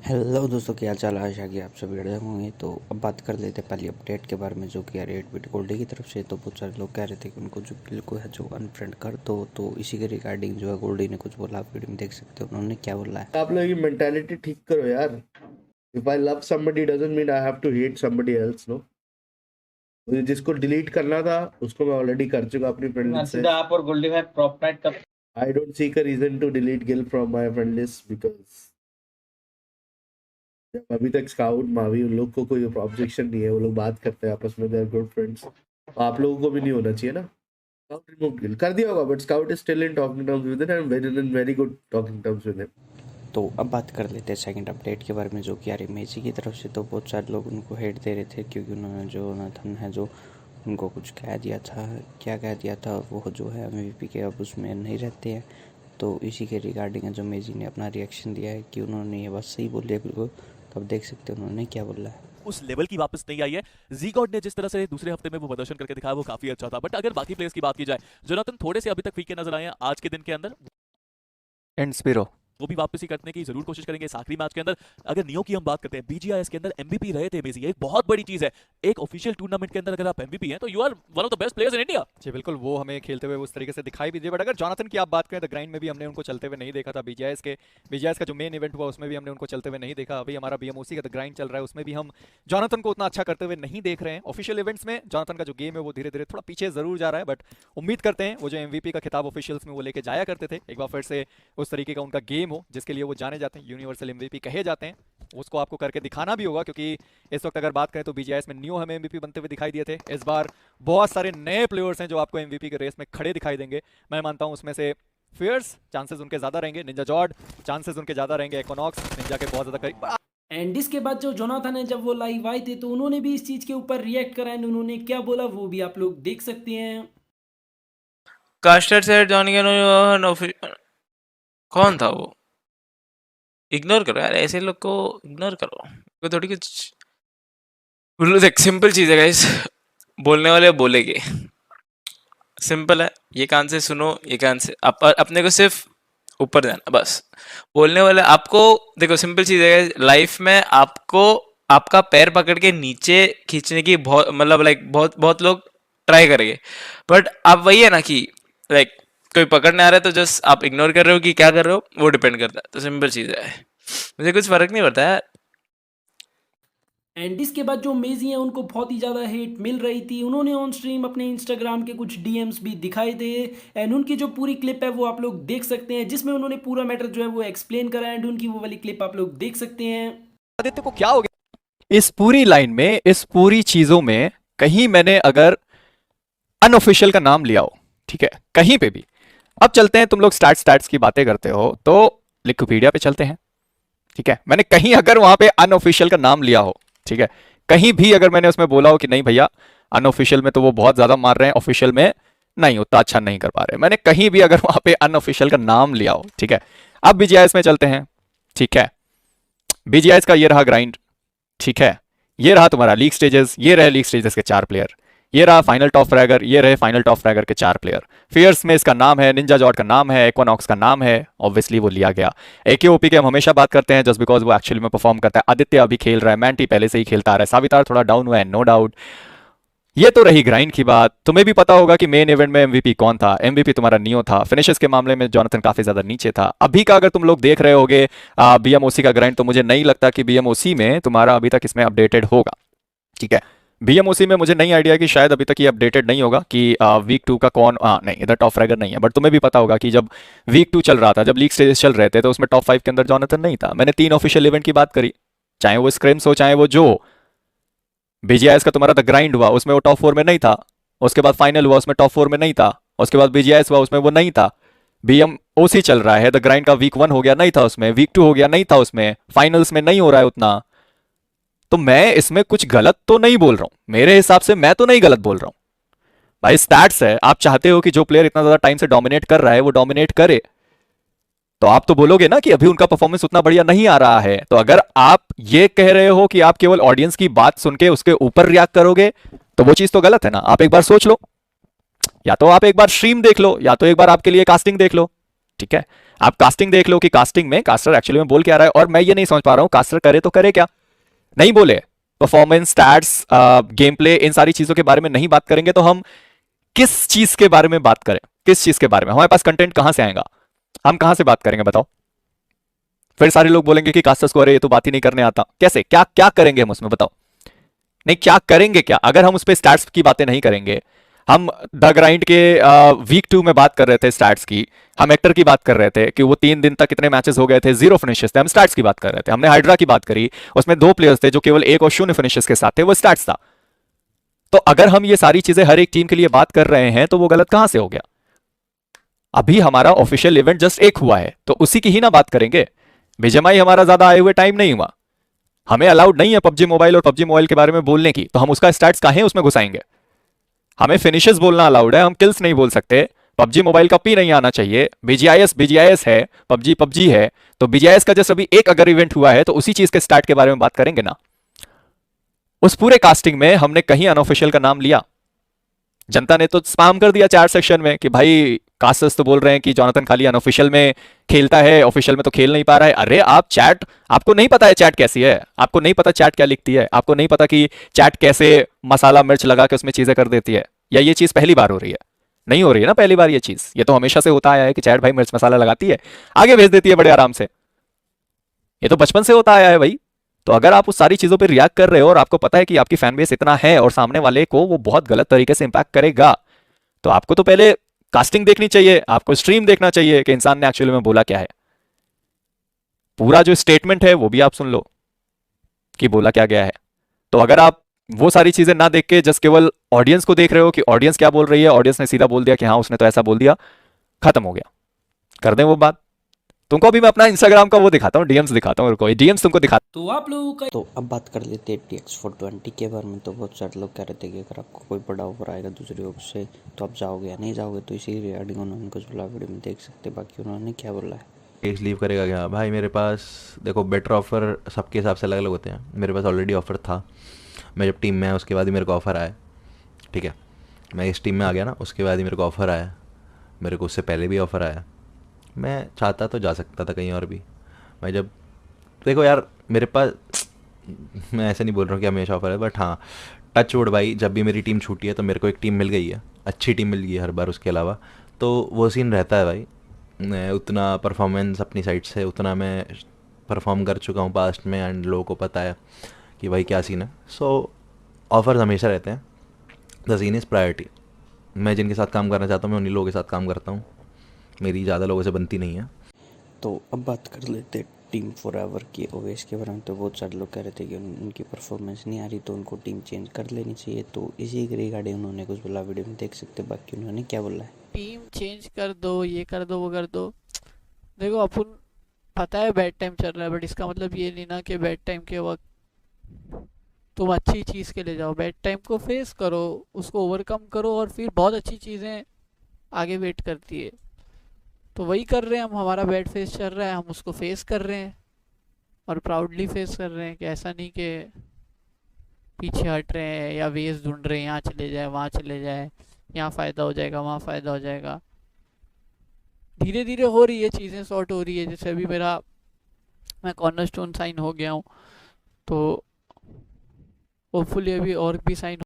Hello दोस्तों, क्या हाल चाल। आशा कि आप सभी बढ़िया होंगे। तो अब बात कर लेते हैं पहली अपडेट के बारे में, जो कि यार 8 बिट गोल्डी की तरफ से। तो बहुत सारे लोग कह रहे थे कि उनको जो बिल को है जो अनफ्रेंड कर दो। तो इसी के रिगार्डिंग जो है गोल्डी ने कुछ बोला, आप वीडियो में देख सकते हो उन्होंने क्या बोला है। आप लोग की मेंटालिटी ठीक करो यार। If I love somebody doesn't mean I have to hate somebody else. No, मुझे जिसको डिलीट करना था उसको मैं ऑलरेडी कर चुका अपनी फ्रेंड लिस्ट से। आप और गोल्डी भाई प्रॉप नाइट का I don't seek a reason to delete Gill from my friend list because अभी तक स्काउट मावी उन लोग को कोई ऑब्जेक्शन नहीं है। वो लोग बात करते हैं आपस में, दे आर गुड फ्रेंड्स। आप लोगों को भी नहीं होना चाहिए ना। स्काउट रिमूव गिल कर दिया होगा, but scout is still in talking terms with him and very good talking terms with him. तो अब बात कर लेते हैं सेकंड अपडेट के बारे में, जो कि यार मेसी की तरफ से। तो बहुत सारे लोग उनको हेट दे रहे थे क्योंकि उन्होंने जो नाथन है जो उनको कुछ कह दिया था। क्या कह दिया था, वो जो है MVP के अब उसमें नहीं रहते हैं। तो इसी के रिगार्डिंग जो मेजी ने अपना रिएक्शन दिया है कि उन्होंने ये बात सही बोली है बिल्कुल। तो अब देख सकते हैं उन्होंने क्या बोला है। उस लेवल की वापस नहीं आई है। जी गॉड ने जिस तरह से दूसरे हफ्ते में वो प्रदर्शन करके दिखाया वो काफी अच्छा था, बट अगर बाकी प्लेयर्स की बात की जाए, जोनाथन थोड़े से अभी तक फीके नजर आए हैं आज के दिन के अंदर। एंड स्पिरो वो भी वापसी करने की जरूर कोशिश करेंगे इस आखिरी मैच के अंदर। अगर नियो की हम बात करते हैं, बीजीआईएस के अंदर एमवीपी रहे थे मेसी, एक बहुत बड़ी चीज है। एक ऑफिशियल टूर्नामेंट के अंदर अगर आप एमवीपी हैं तो you are one of the best players in India. जी बिल्कुल, वो हमें खेलते हुए उस तरीके से दिखाई भी दिए। बट अगर जोनाथन की आप बात करें तो ग्राइंड में भी हमने उनको चलते हुए नहीं देखा था। बीजीआईएस का जो मेन इवेंट हुआ उसमें भी हमने उनको चलते हुए नहीं देखा। अभी हमारा बीएमओसी का ग्राइंड चल रहा है, उसमें भी हम जोनाथन को उतना अच्छा करते हुए नहीं देख रहे हैं। ऑफिशियल इवेंट्स में जोनाथन का जो गेम है वो धीरे धीरे थोड़ा पीछे जरूर जा रहा है, बट उम्मीद करते हैं वो जो एमवीपी का खिताब ऑफिशियल्स में वो लेके जाया करते थे, एक बार फिर से उस तरीके का उनका गेम हो जिसके लिए वो जाने जाते हैं, यूनिवर्सल एमवीपी कहे जाते हैं। उसको आपको करके दिखाना भी होगा, क्योंकि इस वक्त अगर बात करें तो बीजीआईएस में न्यू हमें एमवीपी बनते हुए दिखाई दिए थे। इस बार बहुत सारे नए प्लेयर्स हैं जो आपको एमवीपी के रेस में खड़े दिखाई देंगे। मैं मानता हूं उसमें से फियर्स चांसेस उनके ज्यादा रहेंगे, निंजा जॉर्ड चांसेस उनके ज्यादा रहेंगे, इक्विनॉक्स निंजा के बहुत ज्यादा करीब। एंड इसके बाद जो जोनाथन है, जब वो लाइव आए थे तो उन्होंने भी इस चीज़ के ऊपर रिएक्ट करा एंड उन्होंने क्या बोला वो भी आप लोग देख सकते हैं। कास्टर सेट जॉन कौन था वो? इग्नोर करो यार, ऐसे लोग को इग्नोर करो। कोई थोड़ी कुछ देख, सिंपल चीज है गाइस, बोलने वाले बोलेंगे। सिंपल है, ये कान से सुनो, ये कान से अपने को सिर्फ ऊपर जाना बस। बोलने वाले आपको देखो, सिंपल चीज है लाइफ में, आपको आपका पैर पकड़ के नीचे खींचने की बहुत मतलब लाइक बहुत बहुत लोग ट्राई करेंगे, बट आप वही है ना कि लाइक कोई पकड़ने आ रहा है तो जस्ट आप इग्नोर कर रहे हो कि क्या कर रहे हो, वो डिपेंड करता है। तो सिंपल चीज है, मुझे कुछ फर्क नहीं पड़ता है। एंड इसके बाद जो मेजी हैं उनको बहुत ही ज़्यादा हेट मिल रही थी। उन्होंने ऑन स्ट्रीम अपने इंस्टाग्राम के कुछ डीएम्स भी दिखाए थे एंड उनकी जो पूरी क्लिप है वो आप लोग देख सकते हैं, जिसमें उन्होंने पूरा मैटर जो है वो एक्सप्लेन करा एंड उनकी वो वाली क्लिप आप लोग देख सकते हैं। आदित्य को क्या हो गया इस पूरी लाइन में, इस पूरी चीजों में कहीं मैंने अगर अनऑफिशियल का नाम लिया हो, ठीक है, कहीं पे भी। अब चलते हैं, तुम लोग स्टैट्स की बातें करते हो तो विकिपीडिया पे चलते हैं, ठीक है। मैंने कहीं अगर वहां पे अनऑफिशियल का नाम लिया हो, ठीक है, कहीं भी अगर मैंने उसमें बोला हो कि नहीं भैया अनऑफिशियल में तो वो बहुत ज्यादा मार रहे हैं, ऑफिशियल में नहीं उतना अच्छा नहीं कर पा रहे, मैंने कहीं भी अगर वहां पे अनऑफिशियल का नाम लिया हो, ठीक है। अब बीजीआईएस में चलते हैं, ठीक है। बीजीआईएस का ये रहा ग्राइंड, ठीक है। ये रहा तुम्हारा लीग स्टेजेस, ये रहे लीग स्टेजेस के 4 प्लेयर, ये रहा फाइनल टॉप फ्रैगर, ये रहे फाइनल टॉप फ्रैगर के 4 प्लेयर। फियर्स में इसका नाम है, निंजा जॉर्ड का नाम है, इक्विनॉक्स का नाम है, ऑब्वियसली वो लिया गया। एकेओपी के हम हमेशा बात करते हैं जस्ट बिकॉज वो एक्चुअली में परफॉर्म करता है। आदित्य अभी खेल रहा है, मैंटी पहले से ही खेलता आ रहा है, सावितार थोड़ा डाउन हुआ है, नो डाउट। ये तो रही ग्राइंड की बात। तुम्हें भी पता होगा कि मेन इवेंट में एमवीपी कौन था, एमवीपी तुम्हारा नियो था। फिनिशेस के मामले में जोनाथन काफी ज्यादा नीचे था। अभी का अगर तुम लोग देख रहे होगे बीएमओसी का ग्राइंड, तो मुझे नहीं लगता कि बीएमओसी में तुम्हारा अभी तक इसमें अपडेटेड होगा, ठीक है। बीएमओसी में मुझे नहीं आइडिया कि शायद अभी तक ये अपडेटेड नहीं होगा कि वीक 2 का कौन नहीं, इधर टॉप फ्रैगर नहीं है। बट तुम्हें भी पता होगा कि जब वीक 2 चल रहा था, जब लीग स्टेजेस चल रहे थे, तो उसमें टॉप 5 के अंदर जोनाथन नहीं था। मैंने 3 ऑफिशियल इवेंट की बात करी, चाहे वो स्क्रिम्स हो चाहे वो जो बीजीआईएस का तुम्हारा द ग्राइंड हुआ उसमें वो टॉप 4 में नहीं था, उसके बाद फाइनल हुआ उसमें टॉप 4 में नहीं था, उसके बाद बीजीआईएस हुआ उसमें वो नहीं था। बीएमओसी चल रहा है, द ग्राइंड का वीक 1 हो गया, नहीं था उसमें, वीक 2 हो गया, नहीं था उसमें, फाइनल्स में नहीं हो रहा है उतना। तो मैं इसमें कुछ गलत तो नहीं बोल रहा हूं, मेरे हिसाब से मैं तो नहीं गलत बोल रहा हूं भाई। स्टैट्स है, आप चाहते हो कि जो प्लेयर इतना ज्यादा टाइम से डोमिनेट कर रहा है वो डोमिनेट करे, तो आप तो बोलोगे ना कि अभी उनका परफॉर्मेंस उतना बढ़िया नहीं आ रहा है। तो अगर आप ये कह रहे हो कि आप केवल ऑडियंस की बात सुन के उसके ऊपर रिएक्ट करोगे, तो वो चीज तो गलत है ना। आप एक बार सोच लो, या तो आप एक बार स्ट्रीम देख लो, या तो एक बार आपके लिए कास्टिंग देख लो, ठीक है, आप कास्टिंग देख लो कि कास्टिंग में कास्टर एक्चुअली में बोल क्या रहा है, और मैं ये नहीं समझ पा रहा हूं कास्टर करे तो करे क्या, नहीं बोले परफॉर्मेंस, स्टैट्स, गेम प्ले, इन सारी चीजों के बारे में नहीं बात करेंगे तो हम किस चीज के बारे में बात करें, किस चीज के बारे में, हमारे पास कंटेंट कहां से आएगा, हम कहां से बात करेंगे बताओ। फिर सारे लोग बोलेंगे कि कास्टर्स को अरे ये तो बात ही नहीं करने आता, कैसे, क्या क्या करेंगे हम उसमें बताओ, नहीं क्या करेंगे क्या, अगर हम उस पर स्टैट्स की बातें नहीं करेंगे। हम द ग्राइंड के वीक 2 में बात कर रहे थे स्टैट्स की, हम एक्टर की बात कर रहे थे कि वो 3 दिन तक कितने मैचेस हो गए थे, 0 फिनिशेस थे, हम स्टैट्स की बात कर रहे थे। हमने हाइड्रा की बात करी, उसमें 2 प्लेयर्स थे जो केवल 1 और 0 फिनिशेस के साथ थे, वो स्टैट्स था। तो अगर हम ये सारी चीजें हर एक टीम के लिए बात कर रहे हैं तो वो गलत कहां से हो गया। अभी हमारा ऑफिशियल इवेंट जस्ट एक हुआ है तो उसी की ही ना बात करेंगे। बीजीएमआई हमारा ज्यादा आए हुए टाइम नहीं हुआ, हमें अलाउड नहीं है पबजी मोबाइल और पबजी मोबाइल के बारे में बोलने की, तो हम उसका स्टैट्स काहे उसमें घुसाएंगे। हमें फिनिशेस बोलना अलाउड है, हम किल्स नहीं बोल सकते। पबजी मोबाइल का पी नहीं आना चाहिए, बीजीआईएस है, पबजी है, तो बीजीआईएस का जस्ट अभी एक अगर इवेंट हुआ है तो उसी चीज के स्टार्ट के बारे में बात करेंगे ना। उस पूरे कास्टिंग में हमने कहीं अनऑफिशियल का नाम लिया, जनता ने तो स्पैम कर दिया चैट सेक्शन में कि भाई कास्टर्स तो बोल रहे हैं कि जोनाथन खाली अनऑफिशियल में खेलता है, ऑफिशियल में तो खेल नहीं पा रहा है। अरे आप चैट, आपको नहीं पता है चैट कैसी है, आपको नहीं पता चैट क्या लिखती है, आपको नहीं पता कि चैट कैसे मसाला मिर्च लगा के उसमें चीजें कर देती है, या ये चीज पहली बार हो रही है, नहीं हो रही है ना पहली बार ये चीज, ये तो हमेशा से होता आया है कि चैट भाई मिर्च मसाला लगाती है, आगे भेज देती है बड़े आराम से, ये तो बचपन से होता आया है भाई। तो अगर आप उस सारी चीजों पर रिएक्ट कर रहे हो और आपको पता है कि आपकी फैन बेस इतना है और सामने वाले को वो बहुत गलत तरीके से इंपैक्ट करेगा, तो आपको तो पहले कास्टिंग देखनी चाहिए, आपको स्ट्रीम देखना चाहिए कि इंसान ने एक्चुअली में बोला क्या है। पूरा जो स्टेटमेंट है वो भी आप सुन लो कि बोला क्या गया है। तो अगर आप वो सारी चीजें ना देख के जस्ट केवल ऑडियंस को देख रहे हो कि ऑडियंस क्या बोल रही है, ऑडियंस ने सीधा बोल दिया कि हाँ उसने तो ऐसा बोल दिया, खत्म हो गया, कर दें वो बात। तुमको अभी मैं अपना इंस्टाग्राम का वो दिखाता हूँ, डीएम्स दिखाता हूँ, कोई डीएम्स तुमको दिखाता तो आप लोगों का तो अब बात कर लेते हैं TX420 के बारे में। तो बहुत सारे लोग कह रहे थे कि अगर आपको कोई बड़ा ऑफर आएगा दूसरी ओर से तो आप जाओगे या नहीं जाओगे, तो इसी रिगार्डिंग उन्होंने कुछ बोला, वीडियो में देख सकते। बाकी उन्होंने क्या बोला है, केस लीव करेगा क्या भाई। मेरे पास देखो बेटर ऑफ़र सबके हिसाब से अलग अलग होते हैं, मेरे पास ऑलरेडी ऑफ़र था, मैं जब टीम में आया उसके बाद ही मेरे को ऑफ़र आया, ठीक है, मैं इस टीम में आ गया ना उसके बाद ही मेरे को ऑफ़र आया, मेरे को उससे पहले भी ऑफ़र आया, मैं चाहता तो जा सकता था कहीं और भी। मैं जब देखो यार मेरे पास मैं ऐसे नहीं बोल रहा हूँ कि हमेशा ऑफ़र है, बट हाँ टच वुड भाई जब भी मेरी टीम छूटी है तो मेरे को एक टीम मिल गई है, अच्छी टीम मिल गई है हर बार उसके अलावा, तो वो सीन रहता है भाई। मैं उतना परफॉर्मेंस अपनी साइड से उतना मैं परफॉर्म कर चुका हूँ पास्ट में एंड लोगों को पता है कि भाई क्या सीन है। सो ऑफर्स हमेशा रहते हैं, द सीन इज़ प्रायोरिटी। मैं जिनके साथ काम करना चाहता हूँ मैं उन्हीं लोगों के साथ काम करता हूँ, मेरी ज़्यादा लोगों से बनती नहीं है। तो अब बात कर लेते हैं टीम फॉरएवर की ओवेस के बारे में। तो बहुत सारे लोग कह रहे थे कि उनकी परफॉर्मेंस नहीं आ रही तो उनको टीम चेंज कर लेनी चाहिए, तो इसी के रिगार्डिंग उन्होंने कुछ बोला, वीडियो में देख सकते। बाकी उन्होंने क्या बोला है, टीम चेंज कर दो, ये कर दो, वो कर दो। देखो अपन पता है बैड टाइम चल रहा है, बट इसका मतलब ये नहीं ना कि बैड टाइम के वक्त तुम अच्छी चीज़ के ले जाओ। बैड टाइम को फेस करो, उसको ओवरकम करो और फिर बहुत अच्छी चीज़ें आगे वेट करती है। तो वही कर रहे हैं हम, हमारा बैड फेस चल रहा है, हम उसको फेस कर रहे हैं और प्राउडली फेस कर रहे हैं कि ऐसा नहीं कि पीछे हट रहे हैं या वेज ढूंढ रहे हैं, यहाँ चले जाए वहाँ चले जाए, यहाँ फ़ायदा हो जाएगा वहाँ फ़ायदा हो जाएगा। धीरे धीरे हो रही है चीज़ें, सॉर्ट हो रही है। जैसे अभी मैं कॉर्नरस्टोन साइन हो गया हूँ, तो होपफुली अभी और भी साइन